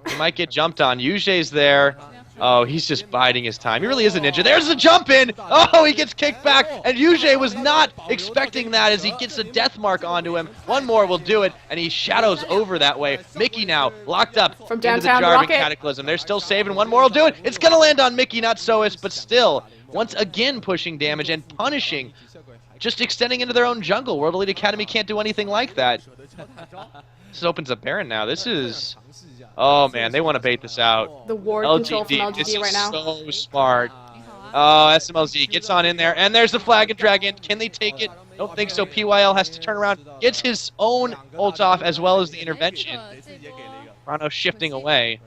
He might get jumped on. Yujie's there. Oh, he's just biding his time. He really is a ninja. There's the jump in! Oh, he gets kicked back, and Yuji was not expecting that as he gets a death mark onto him. One more will do it, and he shadows over that way. Mickey now locked up From into the downtown Jarvan Rocket. Cataclysm. They're still saving. One more will do it. It's going to land on Mickey, not Sois, but still, once again pushing damage and punishing, just extending into their own jungle. World Elite Academy can't do anything like that. This opens up Baron now. This is... Oh, man, they want to bait this out. The ward control from LGD this right is now. so smart. Oh, SMLZ gets on in there, and there's the Flag and Dragon. Can they take it? Don't think so. PYL has to turn around, gets his own ult off as well as the intervention. Rano shifting away.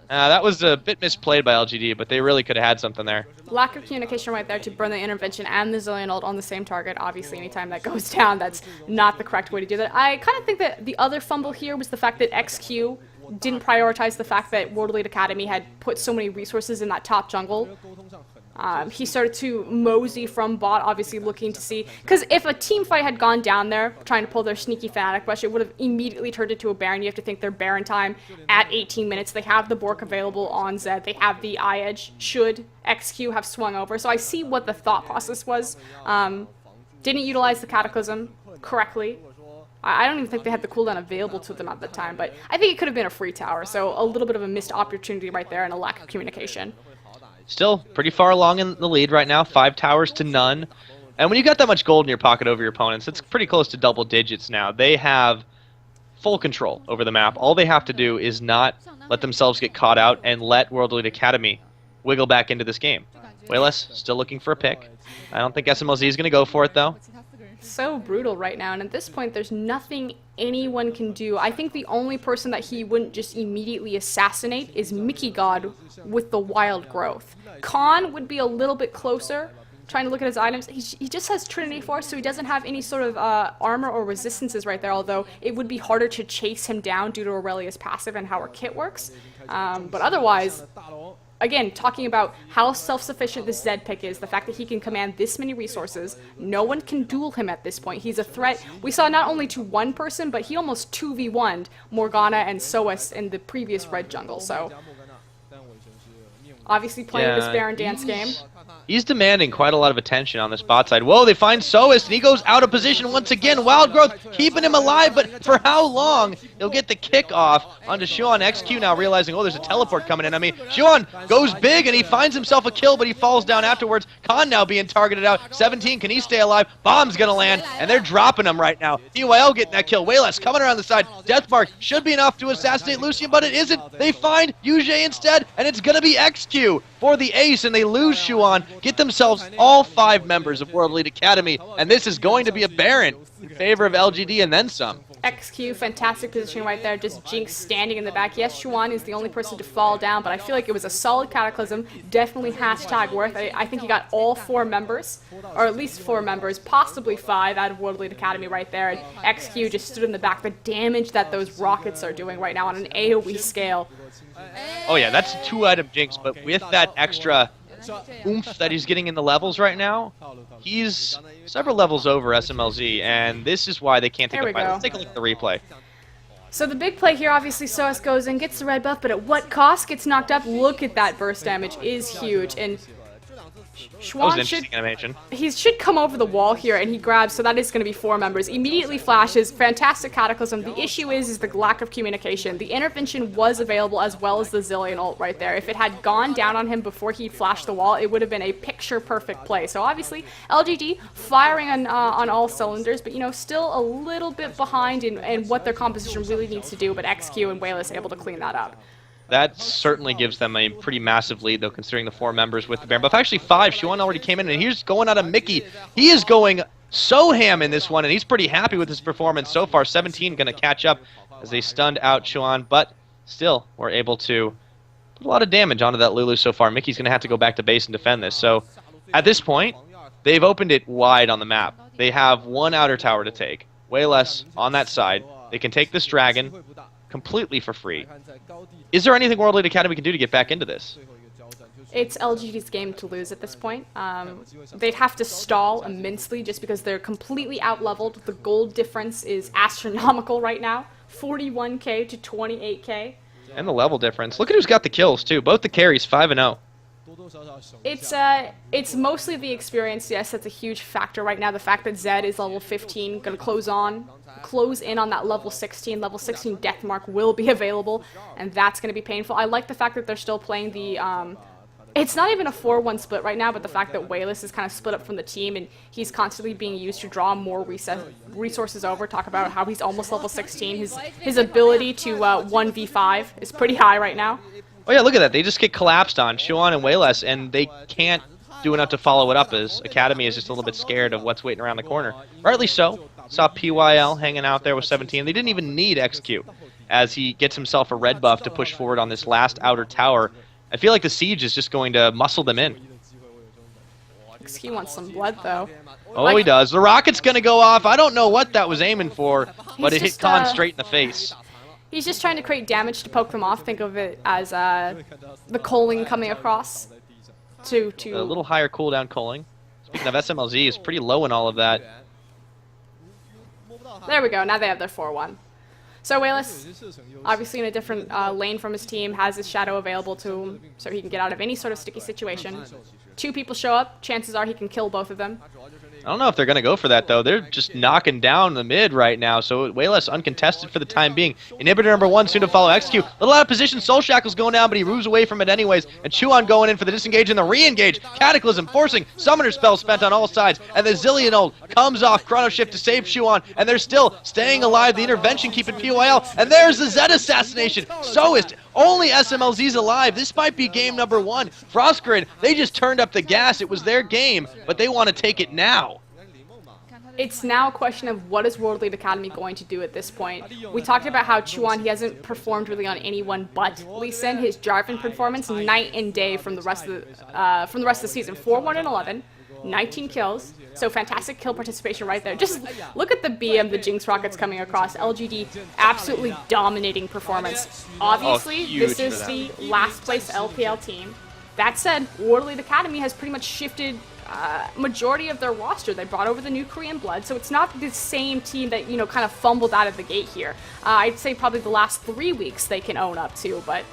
That was a bit misplayed by LGD, but they really could have had something there. Lack of communication right there to burn the intervention and the Zillion ult on the same target. Obviously, anytime that goes down, that's not the correct way to do that. I kind of think that the other fumble here was the fact that XQ didn't prioritize the fact that World Elite Academy had put so many resources in that top jungle. He started to mosey from bot, obviously looking to see, because if a team fight had gone down there trying to pull their sneaky Fnatic rush, it would have immediately turned into a Baron. You have to think their Baron time at 18 minutes. They have the Bork available on Zed. They have the eye edge should XQ have swung over. So I see what the thought process was. Didn't utilize the Cataclysm correctly. I don't even think they had the cooldown available to them at the time, but I think it could have been a free tower, so a little bit of a missed opportunity right there and a lack of communication. Still pretty far along in the lead right now, 5 towers to none. And when you got that much gold in your pocket over your opponents, it's pretty close to double digits now. They have full control over the map. All they have to do is not let themselves get caught out and let World Elite Academy wiggle back into this game. Wayless still looking for a pick. I don't think SMLZ is going to go for it, though. So brutal right now, and at this point there's nothing anyone can do. I think the only person that he wouldn't just immediately assassinate is Mickey God with the wild growth. Khan would be a little bit closer, trying to look at his items. He just has Trinity Force, so he doesn't have any sort of armor or resistances right there, although it would be harder to chase him down due to Aurelia's passive and how her kit works. But otherwise, again, talking about how self-sufficient this Zed pick is, the fact that he can command this many resources, no one can duel him at this point. He's a threat. We saw not only to one person, but he almost 2v1'd Morgana and Soas in the previous red jungle, so obviously playing this Baron dance game. He's demanding quite a lot of attention on this bot side. Whoa, they find Soist, and he goes out of position once again. Wild Growth keeping him alive, but for how long? He'll get the kick off onto Xuan. XQ now realizing, oh, there's a teleport coming in. I mean, Xuan goes big, and he finds himself a kill, but he falls down afterwards. Khan now being targeted out. 17, can he stay alive? Bomb's going to land, and they're dropping him right now. PYL getting that kill. Wayless coming around the side. Deathmark should be enough to assassinate Lucian, but it isn't. They find Yujie instead, and it's going to be XQ for the ace, and they lose Xuan. Get themselves all 5 members of World Elite Academy, and this is going to be a Baron in favor of LGD and then some. XQ, fantastic positioning right there, just Jinx standing in the back. Yes, Xuan is the only person to fall down, but I feel like it was a solid Cataclysm, definitely hashtag worth. I think he got all 4 members, or at least 4 members, possibly 5 out of World Elite Academy right there, and XQ just stood in the back. The damage that those rockets are doing right now on an AoE scale. Oh yeah, that's a 2-item Jinx, but with that extra oomph that he's getting in the levels right now, he's several levels over SMLZ, and this is why they can't take a fight. Let's take a look at the replay. So the big play here, obviously, Soas goes in, gets the red buff, but at what cost? Gets knocked up. Look at that burst damage, is huge, and Xuan should come over the wall here, and he grabs, so that is going to be 4 members. Immediately flashes, fantastic Cataclysm. The issue is the lack of communication. The intervention was available as well as the Zillion ult right there. If it had gone down on him before he flashed the wall, it would have been a picture-perfect play. So obviously, LGD firing on all cylinders, but, you know, still a little bit behind in what their composition really needs to do, but XQ and Wayless able to clean that up. That certainly gives them a pretty massive lead, though, considering the 4 members with the Baron buff. Actually, 5. Xuan already came in, and here's going out of Mickey. He is going so ham in this one, and he's pretty happy with his performance so far. 17 going to catch up as they stunned out Xuan, but still were able to put a lot of damage onto that Lulu so far. Mickey's going to have to go back to base and defend this. So at this point, they've opened it wide on the map. They have 1 outer tower to take. Way less on that side. They can take this dragon completely for free. Is there anything World Elite Academy can do to get back into this? It's LGD's game to lose at this point. They'd have to stall immensely just because they're completely out-leveled. The gold difference is astronomical right now. 41k to 28k. And the level difference. Look at who's got the kills, too. Both the carries, 5-0. It's mostly the experience. Yes, that's a huge factor right now. The fact that Zed is level 15, going to close in on that level 16. Level 16 Deathmark will be available, and that's going to be painful. I like the fact that they're still playing the... it's not even a 4-1 split right now, but the fact that Wayless is kind of split up from the team, and he's constantly being used to draw more resources over. Talk about how he's almost level 16. His ability to 1v5 is pretty high right now. Oh yeah, look at that. They just get collapsed on, Xuan and Wayless, and they can't do enough to follow it up, as Academy is just a little bit scared of what's waiting around the corner. Rightly so. Saw PYL hanging out there with 17. They didn't even need XQ, as he gets himself a red buff to push forward on this last outer tower. I feel like the siege is just going to muscle them in. XQ wants some blood, though. Oh, like, he does. The rocket's going to go off. I don't know what that was aiming for, but it hit Khan straight in the face. He's just trying to create damage to poke them off. Think of it as the culling coming across to a little higher cooldown culling. Speaking of SMLZ, is pretty low in all of that. There we go. Now they have their 4-1. So Wayless, obviously in a different lane from his team, has his shadow available to him so he can get out of any sort of sticky situation. 2 people show up. Chances are he can kill both of them. I don't know if they're going to go for that, though. They're just knocking down the mid right now, so way less uncontested for the time being. Inhibitor number 1 soon to follow XQ. A little out of position. Soul Shackle's going down, but he moves away from it anyways. And Xuan going in for the disengage and the re-engage. Cataclysm forcing Summoner spell spent on all sides. And the Zillion ult comes off Chrono Shift to save Xuan. And they're still staying alive. The intervention keeping PYL. And there's the Zed assassination. Soist. Only SMLZ's alive. This might be game number 1. Froskurinn, they just turned up the gas. It was their game, but they want to take it now. It's now a question of what is World Elite Academy going to do at this point. We talked about how Xuan, he hasn't performed really on anyone but Lee Sin. His Jarvan performance night and day from the rest of the season. 4-1 and 11, 19 kills. So fantastic kill participation right there. Just look at the BM, the Jinx rockets coming across. LGD absolutely dominating performance. Obviously, this is the last place LPL team. That said, World Elite Academy has pretty much shifted majority of their roster. They brought over the new Korean blood, so it's not the same team that, you know, kind of fumbled out of the gate here. I'd say probably the last 3 weeks they can own up to, but...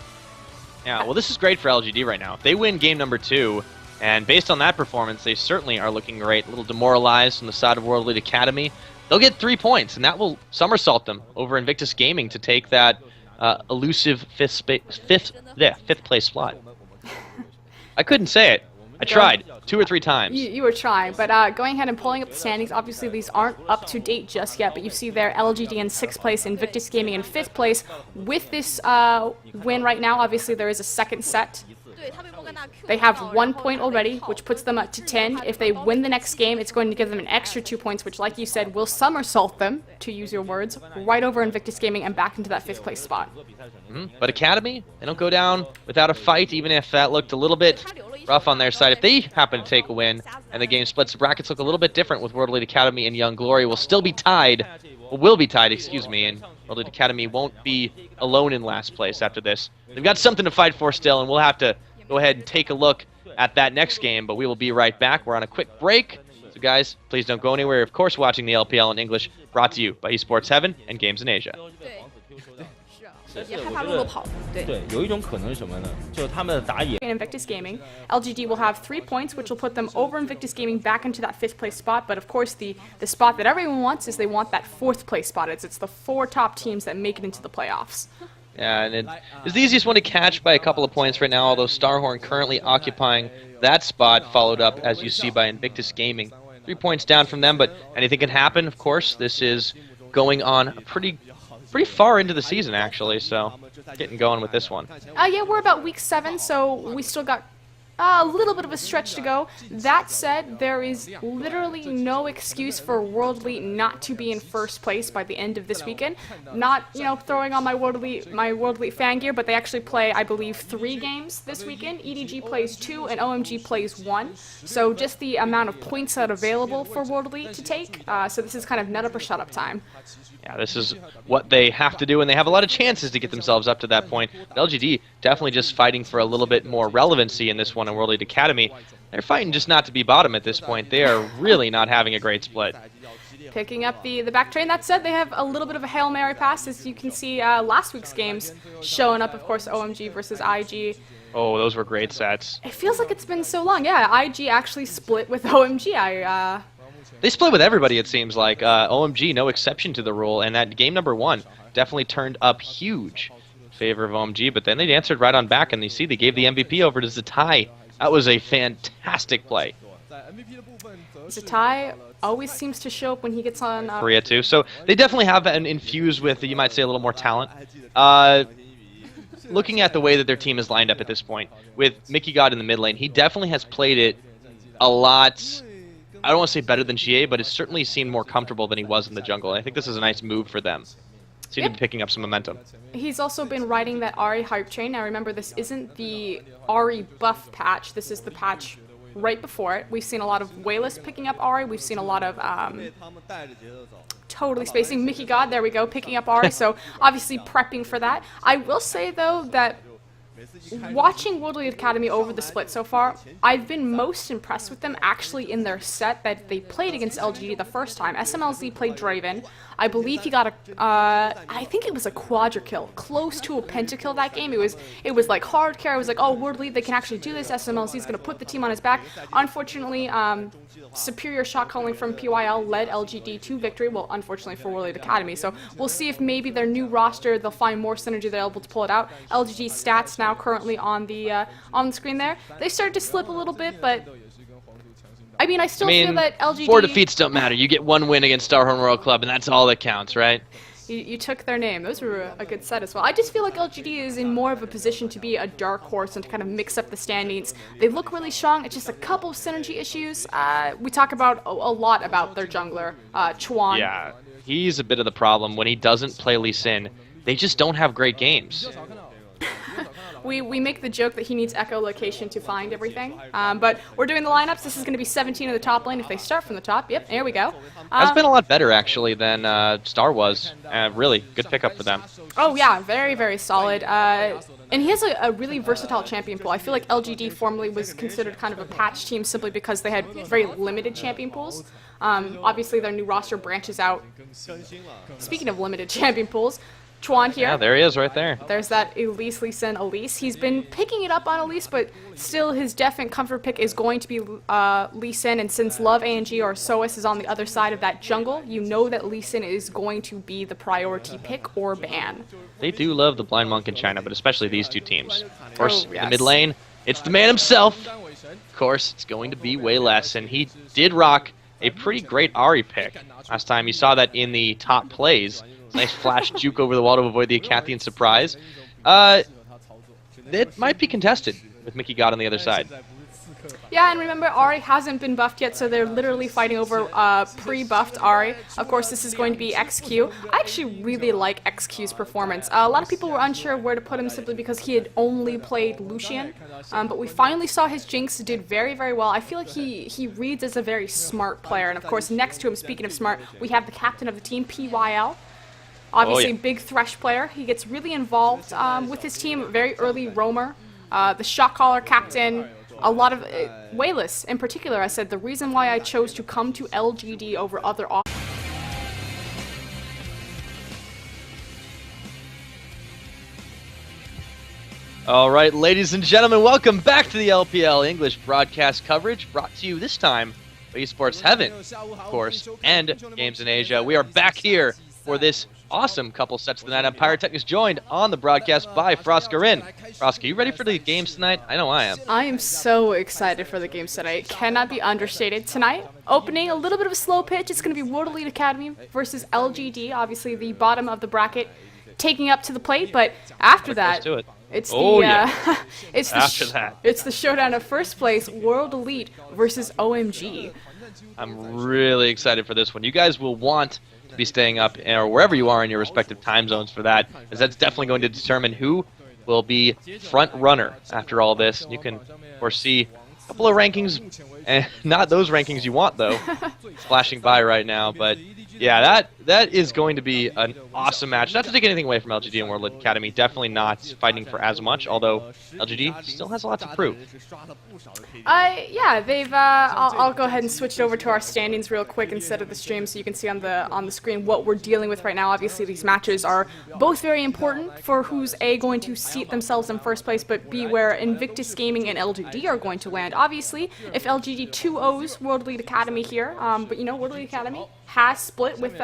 Yeah, well, this is great for LGD right now. If they win game number 2, And based on that performance, they certainly are looking great. A little demoralized on the side of World Elite Academy. They'll get 3 points, and that will somersault them over Invictus Gaming to take that elusive fifth place slot. I couldn't say it. I tried 2 or 3 times. You were trying, but going ahead and pulling up the standings, obviously these aren't up to date just yet, but you see there LGD in 6th place, Invictus Gaming in 5th place. With this win right now, obviously there is a second set. They have 1 point already, which puts them up to 10. If they win the next game, it's going to give them an extra 2 points, which, like you said, will somersault them, to use your words, right over Invictus Gaming and back into that 5th place spot. But Academy, they don't go down without a fight, even if that looked a little bit rough on their side. If they happen to take a win and the game splits, the brackets look a little bit different with World Elite Academy and Young Glory will still be tied, will be tied, excuse me, and World Elite Academy won't be alone in last place after this. They've got something to fight for still, and we'll have to go ahead and take a look at that next game, but we will be right back. We're on a quick break, so guys, please don't go anywhere. Of course, watching the LPL in English, brought to you by Esports Heaven and Games in Asia. 也害怕路路跑，对，有一种可能是什么呢？就他们的打野。Invictus Gaming, LGD will have 3 points, which will put them over Invictus Gaming back into that 5th place spot. But of course, the spot that everyone wants is they want that 4th place spot. It's the 4 top teams that make it into the playoffs. Yeah, and it's the easiest one to catch by a couple of points right now, although Starhorn currently occupying that spot, followed up, as you see, by Invictus Gaming. 3 points down from them, but anything can happen, of course. This is going on pretty far into the season, actually, so getting going with this one. Yeah, we're about week 7, so we still got a little bit of a stretch to go. That said, there is literally no excuse for World Elite not to be in 1st place by the end of this weekend. Not, you know, throwing on my World Elite fan gear, but they actually play, I believe, 3 games this weekend. EDG plays 2 and OMG plays 1. So just the amount of points that are available for World Elite to take. So this is kind of nut up or shut up time. Yeah, this is what they have to do, and they have a lot of chances to get themselves up to that point. But LGD definitely just fighting for a little bit more relevancy in this one in World Elite Academy. They're fighting just not to be bottom at this point. They are really not having a great split. Picking up the back train. That said, they have a little bit of a Hail Mary pass, as you can see last week's games showing up, of course, OMG versus IG. Oh, those were great sets. It feels like it's been so long. Yeah, IG actually split with OMG. They split with everybody, it seems like. OMG, no exception to the rule, and that game number 1 definitely turned up huge in favor of OMG, but then they answered right on back, and you see they gave the MVP over to Zatai. That was a fantastic play. Zatai always seems to show up when he gets on... Korea, too. So they definitely have an infused with, you might say, a little more talent. Looking at the way that their team is lined up at this point, with Mickey God in the mid lane, he definitely has played it a lot... I don't want to say better than GA, but it's certainly seemed more comfortable than he was in the jungle. I think this is a nice move for them. Seem to be picking up some momentum. He's also been riding that Ahri hype train. Now remember, this isn't the Ahri buff patch. This is the patch right before it. We've seen a lot of Wayless picking up Ahri. We've seen a lot of totally spacing. Mickey God, there we go, picking up Ahri. So obviously prepping for that. I will say, though, that watching World Elite Academy over the split so far, I've been most impressed with them actually in their set that they played against LGD the first time. SMLZ played Draven. I believe he got a, I think it was a quadra kill, close to a pentakill that game. It was like hard care. It was like, oh, World Elite, they can actually do this. SMLZ is going to put the team on his back. Unfortunately, superior shot calling from PYL led LGD to victory. Well, unfortunately for World Elite Academy. So we'll see if maybe their new roster, they'll find more synergy, they're able to pull it out. LGD stats now currently on the screen there. They started to slip a little bit, but I mean, I still feel that LGD... 4 defeats don't matter. You get 1 win against Starhorn World Club, and that's all that counts, right? You took their name. Those were a good set as well. I just feel like LGD is in more of a position to be a dark horse and to kind of mix up the standings. They look really strong. It's just a couple of synergy issues. We talk about a lot about their jungler, Chuan. Yeah, he's a bit of the problem. When he doesn't play Lee Sin, they just don't have great games. We make the joke that he needs echolocation to find everything, but we're doing the lineups. This is going to be 17 in the top lane if they start from the top. Yep, there we go. That's been a lot better, actually, than Star was. Really good pickup for them. Oh, yeah, very, very solid. And he has a really versatile champion pool. I feel like LGD formerly was considered kind of a patch team simply because they had very limited champion pools. Obviously, their new roster branches out. Speaking of limited champion pools, Chuan here. Yeah, there he is right there. There's that Elise, Lee Sin, Elise. He's been picking it up on Elise, but still his definite comfort pick is going to be Lee Sin, and since Love ANG or SOAS is on the other side of that jungle, you know that Lee Sin is going to be the priority pick or ban. They do love the Blind Monk in China, but especially these two teams. Of course, yes. The mid lane, it's the man himself. Of course, it's going to be way less, and he did rock a pretty great Ahri pick. Last time you saw that in the top plays. Nice flash juke over the wall to avoid the Acathian surprise. It might be contested with Mickey God on the other side. Yeah, and remember, Ahri hasn't been buffed yet, so they're literally fighting over pre-buffed Ahri. Of course, this is going to be XQ. I actually really like XQ's performance. A lot of people were unsure where to put him simply because he had only played Lucian, but we finally saw his Jinx did very, very well. I feel like he reads as a very smart player, and of course, next to him, speaking of smart, we have the captain of the team, PYL. Obviously, big Thresh player. He gets really involved with his team, very early roamer. The shot caller captain, a lot of Wayless in particular. I said the reason why I chose to come to LGD over other options. All right, ladies and gentlemen, welcome back to the LPL English broadcast coverage, brought to you this time by Esports Heaven, of course, and Games in Asia. We are back here for this awesome couple sets tonight. I'm PiraTecnics, joined on the broadcast by Froskurinn. Frosk, are you ready for the games tonight? I know I am. I am so excited for the games tonight. It cannot be understated. Tonight, opening a little bit of a slow pitch. It's going to be World Elite Academy versus LGD, obviously the bottom of the bracket, taking up to the plate. But after that, it's the it's the showdown of first place, World Elite versus OMG. I'm really excited for this one. You guys will want to be staying up, or wherever you are in your respective time zones for that, as that's definitely going to determine who will be front runner after all this. You can foresee a couple of rankings, and not those rankings you want though, flashing by right now. But yeah, that is going to be an awesome match. Not to take anything away from LGD and World Academy, definitely not fighting for as much, although LGD still has a lot to prove. Yeah, they've. I'll go ahead and switch over to our standings real quick instead of the stream, so you can see on the screen what we're dealing with right now. Obviously, these matches are both very important for who's A, going to seat themselves in first place, but B, where Invictus Gaming and LGD are going to land. Obviously, if LGD 2-0s World Elite Academy here, but you know, World Elite Academy has split with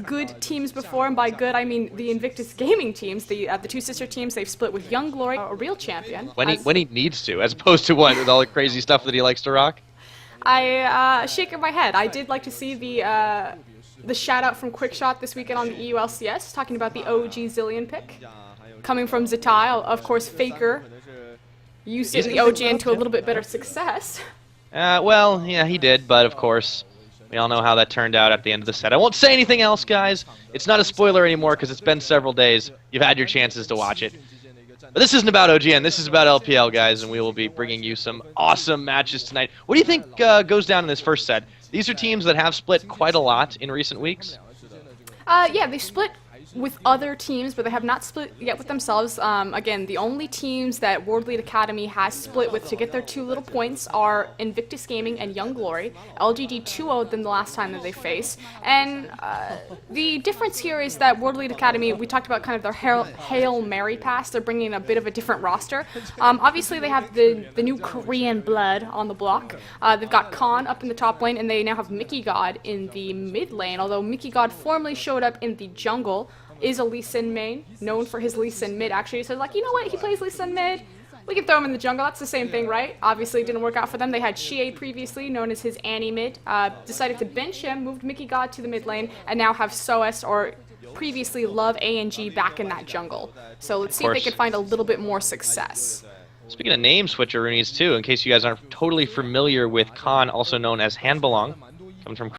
good teams before, and by good I mean the Invictus Gaming teams, the two sister teams. They've split with Young Glory, a real champion. When he needs to, as opposed to what, with all the crazy stuff that he likes to rock. I shaking my head. I did like to see the shout out from Quickshot this weekend on the EULCS, talking about the OG Zillion pick coming from Zatai. Of course, Faker used the OG into a little bit better success. Well, yeah, he did, but of course, we all know how that turned out at the end of the set. I won't say anything else, guys. It's not a spoiler anymore because it's been several days. You've had your chances to watch it. But this isn't about OGN. This is about LPL, guys, and we will be bringing you some awesome matches tonight. What do you think goes down in this first set? These are teams that have split quite a lot in recent weeks. Yeah, they split with other teams, but they have not split yet with themselves. Again, the only teams that World Elite Academy has split with to get their 2 little points are Invictus Gaming and Young Glory. LGD 2-0'd them the last time that they faced. And the difference here is that World Elite Academy, we talked about kind of their Hail Mary pass. They're bringing in a bit of a different roster. Obviously, they have the new Korean blood on the block. They've got Khan up in the top lane, and they now have Mickey God in the mid lane, although Mickey God formerly showed up in the jungle. Is a Lee Sin main, known for his Lee Sin mid, actually. So like, you know what, he plays Lee Sin mid, we can throw him in the jungle. That's the same thing, right? Obviously, it didn't work out for them. They had Shie previously, known as his Annie mid. Decided to bench him, moved Mickey God to the mid lane, and now have SOAS, or previously Love ANG, back in that jungle. So let's see if they can find a little bit more success. Speaking of name switcheroonies, too, in case you guys aren't totally familiar with Khan, also known as Hanbalong, comes from